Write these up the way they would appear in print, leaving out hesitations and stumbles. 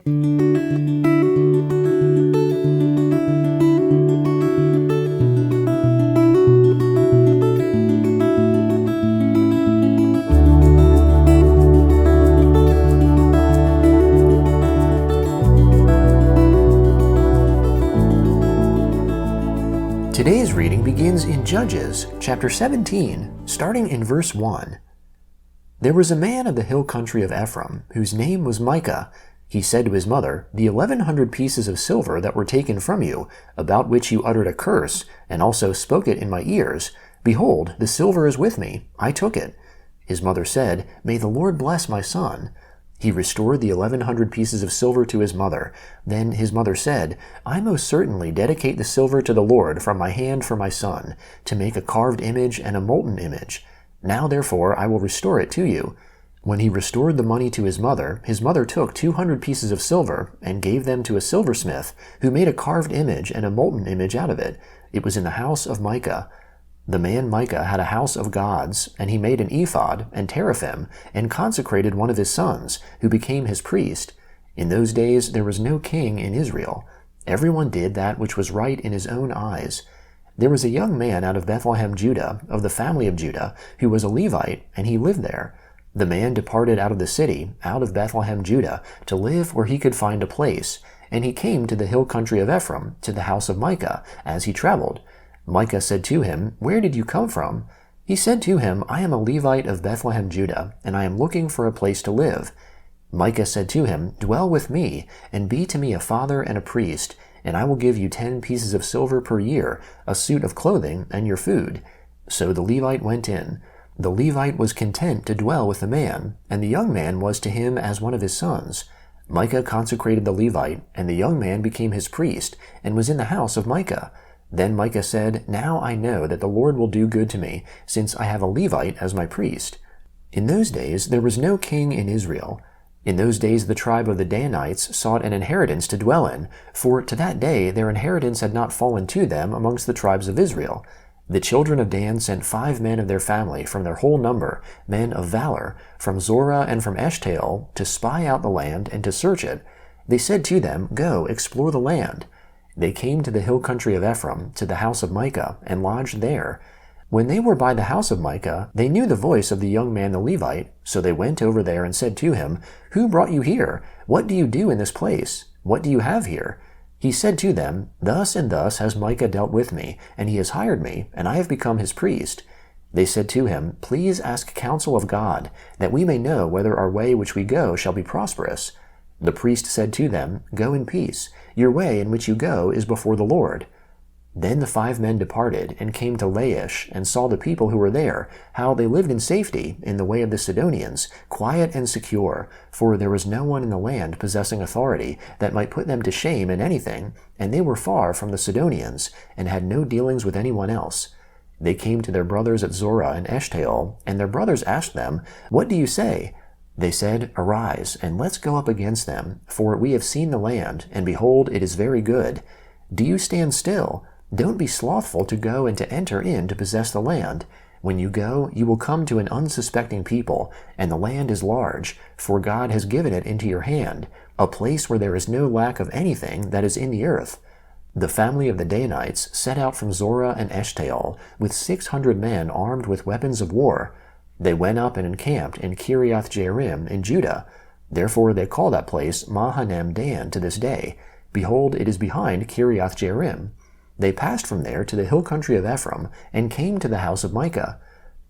Today's reading begins in Judges, chapter 17, starting in verse 1. There was a man of the hill country of Ephraim, whose name was Micah. He said to his mother, "The 1,100 pieces of silver that were taken from you, about which you uttered a curse, and also spoke it in my ears, behold, the silver is with me, I took it." His mother said, "May the Lord bless my son." He restored the 1,100 pieces of silver to his mother. Then his mother said, "I most certainly dedicate the silver to the Lord from my hand for my son, to make a carved image and a molten image. Now therefore I will restore it to you." When he restored the money to his mother took 200 pieces of silver and gave them to a silversmith, who made a carved image and a molten image out of it. It was in the house of Micah. The man Micah had a house of gods, and he made an ephod and teraphim, and consecrated one of his sons, who became his priest. In those days there was no king in Israel. Everyone did that which was right in his own eyes. There was a young man out of Bethlehem, Judah, of the family of Judah, who was a Levite, and he lived there. The man departed out of the city, out of Bethlehem, Judah, to live where he could find a place, and he came to the hill country of Ephraim, to the house of Micah, as he traveled. Micah said to him, "Where did you come from?" He said to him, "I am a Levite of Bethlehem, Judah, and I am looking for a place to live." Micah said to him, "Dwell with me, and be to me a father and a priest, and I will give you 10 pieces of silver per year, a suit of clothing, and your food." So the Levite went in. The Levite was content to dwell with the man, and the young man was to him as one of his sons. Micah consecrated the Levite, and the young man became his priest, and was in the house of Micah. Then Micah said, "Now I know that the Lord will do good to me, since I have a Levite as my priest." In those days there was no king in Israel. In those days the tribe of the Danites sought an inheritance to dwell in, for to that day their inheritance had not fallen to them amongst the tribes of Israel. The children of Dan sent 5 men of their family from their whole number, men of valor, from Zorah and from Eshtaol, to spy out the land and to search it. They said to them, "Go, explore the land." They came to the hill country of Ephraim, to the house of Micah, and lodged there. When they were by the house of Micah, they knew the voice of the young man the Levite, so they went over there and said to him, "Who brought you here? What do you do in this place? What do you have here?" He said to them, "Thus and thus has Micah dealt with me, and he has hired me, and I have become his priest." They said to him, "Please ask counsel of God, that we may know whether our way which we go shall be prosperous." The priest said to them, "Go in peace. Your way in which you go is before the Lord." Then the 5 men departed, and came to Laish, and saw the people who were there, how they lived in safety in the way of the Sidonians, quiet and secure, for there was no one in the land possessing authority that might put them to shame in anything, and they were far from the Sidonians, and had no dealings with anyone else. They came to their brothers at Zorah and Eshtaol, and their brothers asked them, "What do you say?" They said, "Arise, and let's go up against them, for we have seen the land, and behold, it is very good. Do you stand still? Don't be slothful to go and to enter in to possess the land. When you go, you will come to an unsuspecting people, and the land is large, for God has given it into your hand, a place where there is no lack of anything that is in the earth." The family of the Danites set out from Zorah and Eshtaol, with 600 men armed with weapons of war. They went up and encamped in Kiriath Jearim in Judah. Therefore they call that place Mahanaim Dan to this day. Behold, it is behind Kiriath Jearim. They passed from there to the hill country of Ephraim, and came to the house of Micah.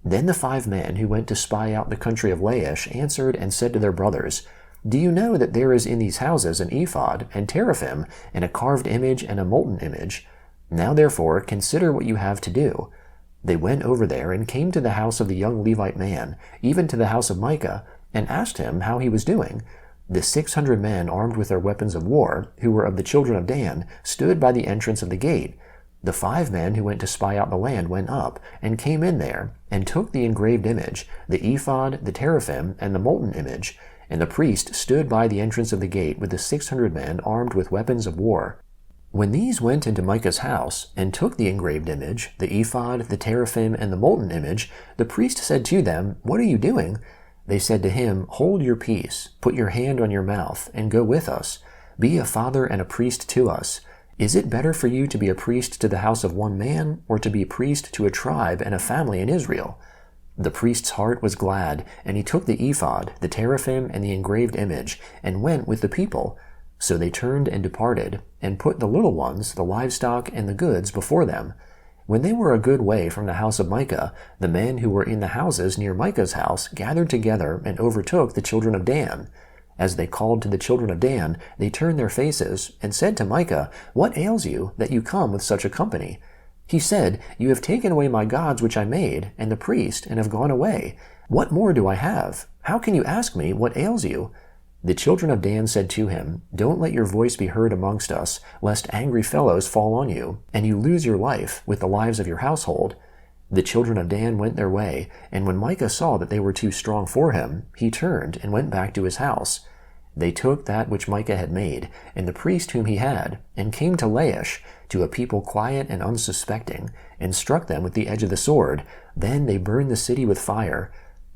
Then the 5 men who went to spy out the country of Laish answered and said to their brothers, "Do you know that there is in these houses an ephod, and teraphim, and a carved image and a molten image? Now therefore consider what you have to do." They went over there and came to the house of the young Levite man, even to the house of Micah, and asked him how he was doing. The 600 men armed with their weapons of war, who were of the children of Dan, stood by the entrance of the gate. The 5 men who went to spy out the land went up, and came in there, and took the engraved image, the ephod, the teraphim, and the molten image, and the priest stood by the entrance of the gate with the 600 men armed with weapons of war. When these went into Micah's house, and took the engraved image, the ephod, the teraphim, and the molten image, the priest said to them, "What are you doing?" They said to him, "Hold your peace, put your hand on your mouth, and go with us. Be a father and a priest to us. Is it better for you to be a priest to the house of one man, or to be priest to a tribe and a family in Israel?" The priest's heart was glad, and he took the ephod, the teraphim, and the engraved image, and went with the people. So they turned and departed, and put the little ones, the livestock, and the goods before them. When they were a good way from the house of Micah, the men who were in the houses near Micah's house gathered together and overtook the children of Dan. As they called to the children of Dan, they turned their faces and said to Micah, "What ails you, that you come with such a company?" He said, "You have taken away my gods which I made, and the priest, and have gone away. What more do I have? How can you ask me, what ails you?" The children of Dan said to him, "Don't let your voice be heard amongst us, lest angry fellows fall on you, and you lose your life with the lives of your household." The children of Dan went their way, and when Micah saw that they were too strong for him, he turned and went back to his house. They took that which Micah had made, and the priest whom he had, and came to Laish, to a people quiet and unsuspecting, and struck them with the edge of the sword. Then they burned the city with fire.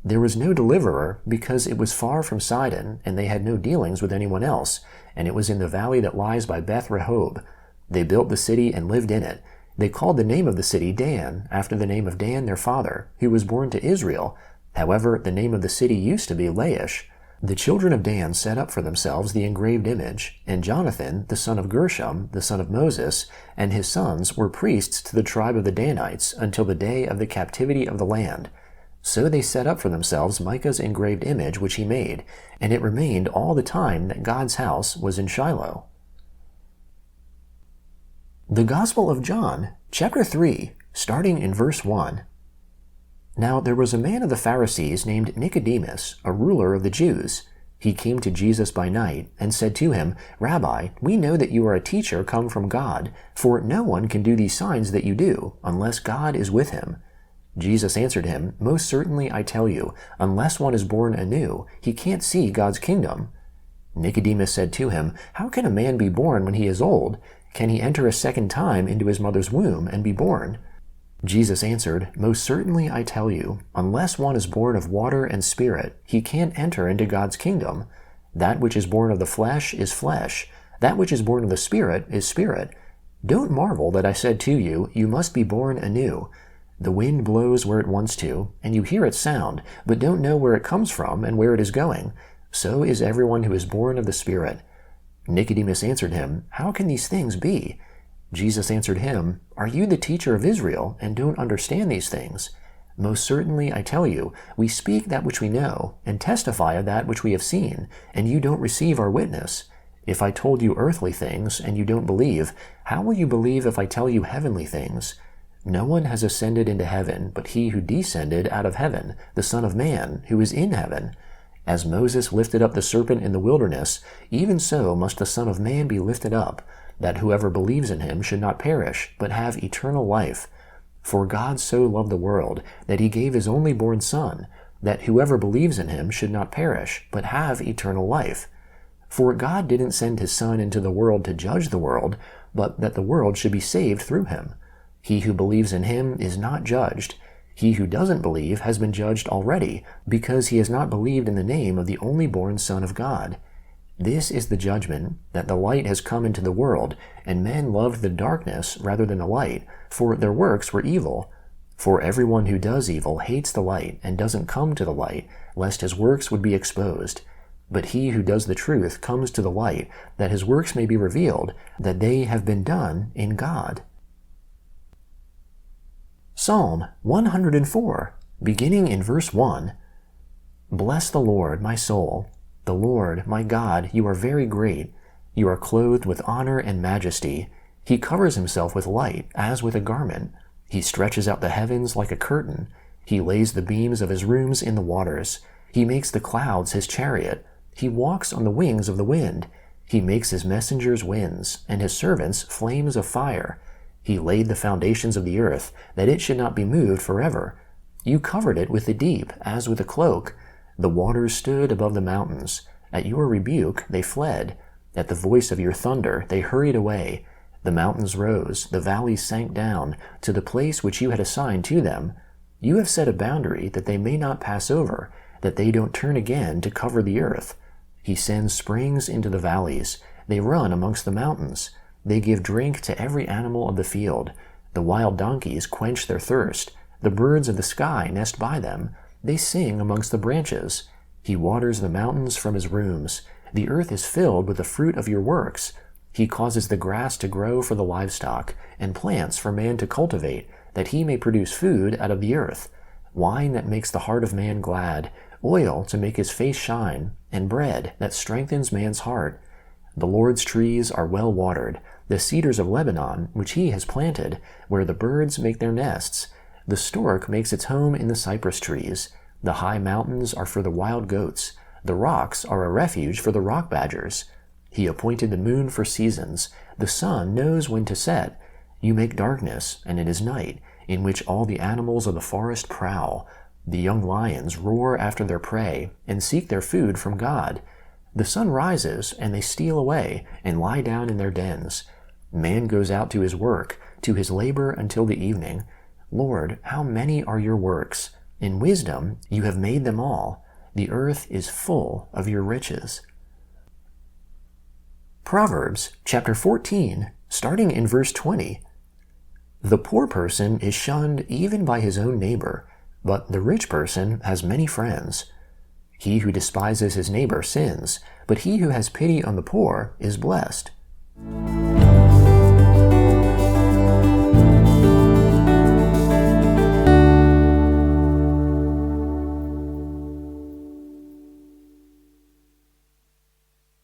There was no deliverer, because it was far from Sidon, and they had no dealings with anyone else, and it was in the valley that lies by Beth Rehob. They built the city and lived in it. They called the name of the city Dan, after the name of Dan their father, who was born to Israel. However, the name of the city used to be Laish. The children of Dan set up for themselves the engraved image, and Jonathan, the son of Gershom, the son of Moses, and his sons were priests to the tribe of the Danites until the day of the captivity of the land. So they set up for themselves Micah's engraved image which he made, and it remained all the time that God's house was in Shiloh. The Gospel of John, chapter 3, starting in verse 1. Now there was a man of the Pharisees named Nicodemus, a ruler of the Jews. He came to Jesus by night, and said to him, "Rabbi, we know that you are a teacher come from God, for no one can do these signs that you do, unless God is with him." Jesus answered him, "Most certainly I tell you, unless one is born anew, he can't see God's kingdom." Nicodemus said to him, "How can a man be born when he is old? Can he enter a second time into his mother's womb and be born?" Jesus answered, "Most certainly I tell you, unless one is born of water and spirit, he can't enter into God's kingdom. That which is born of the flesh is flesh, that which is born of the spirit is spirit. Don't marvel that I said to you, you must be born anew. The wind blows where it wants to, and you hear its sound, but don't know where it comes from and where it is going. So is everyone who is born of the Spirit." Nicodemus answered him, "How can these things be?" Jesus answered him, "Are you the teacher of Israel, and don't understand these things? Most certainly I tell you, we speak that which we know, and testify of that which we have seen, and you don't receive our witness. If I told you earthly things, and you don't believe, how will you believe if I tell you heavenly things? No one has ascended into heaven but he who descended out of heaven, the Son of Man, who is in heaven. As Moses lifted up the serpent in the wilderness, even so must the Son of Man be lifted up, that whoever believes in him should not perish, but have eternal life. For God so loved the world, that he gave his only born Son, that whoever believes in him should not perish, but have eternal life. For God didn't send his Son into the world to judge the world, but that the world should be saved through him. He who believes in him is not judged. He who doesn't believe has been judged already, because he has not believed in the name of the only born Son of God. This is the judgment, that the light has come into the world, and men loved the darkness rather than the light, for their works were evil. For everyone who does evil hates the light, and doesn't come to the light, lest his works would be exposed. But he who does the truth comes to the light, that his works may be revealed, that they have been done in God. Psalm 104, beginning in verse 1. Bless the Lord, my soul. The Lord, my God, you are very great. You are clothed with honor and majesty. He covers himself with light, as with a garment. He stretches out the heavens like a curtain. He lays the beams of his rooms in the waters. He makes the clouds his chariot. He walks on the wings of the wind. He makes his messengers winds, and his servants flames of fire. He laid the foundations of the earth, that it should not be moved forever. You covered it with the deep, as with a cloak. The waters stood above the mountains. At your rebuke they fled. At the voice of your thunder they hurried away. The mountains rose, the valleys sank down, to the place which you had assigned to them. You have set a boundary that they may not pass over, that they don't turn again to cover the earth. He sends springs into the valleys. They run amongst the mountains. They give drink to every animal of the field. The wild donkeys quench their thirst. The birds of the sky nest by them. They sing amongst the branches. He waters the mountains from his rooms. The earth is filled with the fruit of your works. He causes the grass to grow for the livestock, and plants for man to cultivate, that he may produce food out of the earth, wine that makes the heart of man glad, oil to make his face shine, and bread that strengthens man's heart. The Lord's trees are well watered, the cedars of Lebanon, which he has planted, where the birds make their nests. The stork makes its home in the cypress trees. The high mountains are for the wild goats. The rocks are a refuge for the rock badgers. He appointed the moon for seasons. The sun knows when to set. You make darkness, and it is night, in which all the animals of the forest prowl. The young lions roar after their prey, and seek their food from God. The sun rises, and they steal away, and lie down in their dens. Man goes out to his work, to his labor until the evening. Lord, how many are your works? In wisdom you have made them all. The earth is full of your riches. Proverbs chapter 14, starting in verse 20. The poor person is shunned even by his own neighbor, but the rich person has many friends. He who despises his neighbor sins, but he who has pity on the poor is blessed.